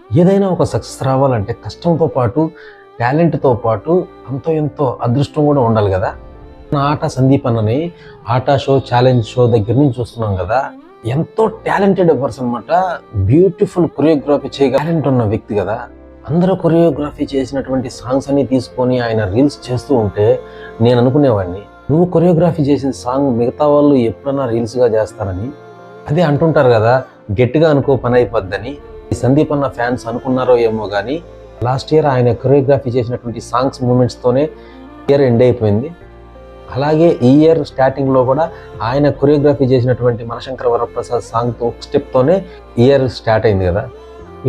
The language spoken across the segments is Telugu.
ఏదైనా ఒక సక్సెస్ రావాలంటే కష్టంతో పాటు టాలెంట్‌తో పాటు అంతో ఎంతో అదృష్టం కూడా ఉండాలి కదా! నా ఆట సందీప్ అన్నని ఆటా షో, ఛాలెంజ్ షో దగ్గర నుంచి చూస్తున్నాం కదా! ఎంతో టాలెంటెడ్ పర్సన్ అన్నమాట. బ్యూటిఫుల్ కొరియోగ్రఫీ టాలెంట్ ఉన్న వ్యక్తి కదా! అందరూ కొరియోగ్రఫీ చేసినటువంటి సాంగ్స్ అన్ని తీసుకొని ఆయన రీల్స్ చేస్తూ ఉంటే నేను అనుకునేవాడిని, నువ్వు కొరియోగ్రఫీ చేసిన సాంగ్ మిగతా వాళ్ళు ఎప్పుడన్నా రీల్స్‌గా చేస్తారని. అదే అంటుంటారు కదా, గట్టిగా అనుకో పని అయిపోద్దని. ఈ సందీప్ అన్న ఫ్యాన్స్ అనుకున్నారో ఏమో కానీ లాస్ట్ ఇయర్ ఆయన కొరియోగ్రఫీ చేసినటువంటి సాంగ్స్ మూమెంట్స్తోనే ఇయర్ ఎండ్ అయిపోయింది. అలాగే ఈ ఇయర్ స్టార్టింగ్లో కూడా ఆయన కొరియోగ్రఫీ చేసినటువంటి మనశంకర వరప్రసాద్ సాంగ్తో స్టెప్తోనే ఇయర్ స్టార్ట్ అయింది కదా.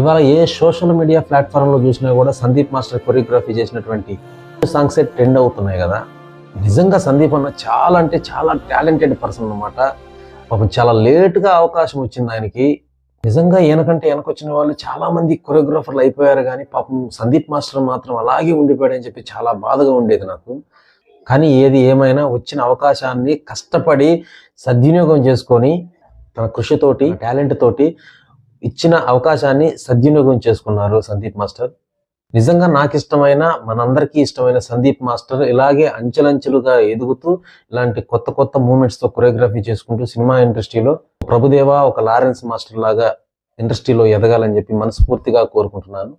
ఇవాళ ఏ సోషల్ మీడియా ప్లాట్ఫామ్లో చూసినా కూడా సందీప్ మాస్టర్ కొరియోగ్రఫీ చేసినటువంటి సాంగ్సే ట్రెండ్ అవుతున్నాయి కదా. నిజంగా సందీప్ అన్న చాలా అంటే చాలా టాలెంటెడ్ పర్సన్ అన్నమాట. పాపం చాలా లేట్గా అవకాశం వచ్చింది ఆయనకి. నిజంగా ఈయనకంటే వెనకొచ్చిన వాళ్ళు చాలా మంది కొరియోగ్రాఫర్లు అయిపోయారు కానీ పాపం సందీప్ మాస్టర్ మాత్రం అలాగే ఉండిపోయాడని చెప్పి చాలా బాధగా ఉండేది నాకు. కానీ ఏది ఏమైనా వచ్చిన అవకాశాన్ని కష్టపడి సద్వినియోగం చేసుకొని తన కృషితోటి టాలెంట్ తోటి ఇచ్చిన అవకాశాన్ని సద్వినియోగం చేసుకున్నారు సందీప్ మాస్టర్. నిజంగా నాకు ఇష్టమైన, మనందరికీ ఇష్టమైన సందీప్ మాస్టర్ ఇలాగే అంచెలంచెలుగా ఎదుగుతూ ఇలాంటి కొత్త కొత్త మూమెంట్స్తో కొరియోగ్రఫీ చేసుకుంటూ సినిమా ఇండస్ట్రీలో ప్రభుదేవా ఒక లారెన్స్ మాస్టర్ లాగా ఇండస్ట్రీలో ఎదగాలని చెప్పి మనస్ఫూర్తిగా కోరుకుంటున్నాను.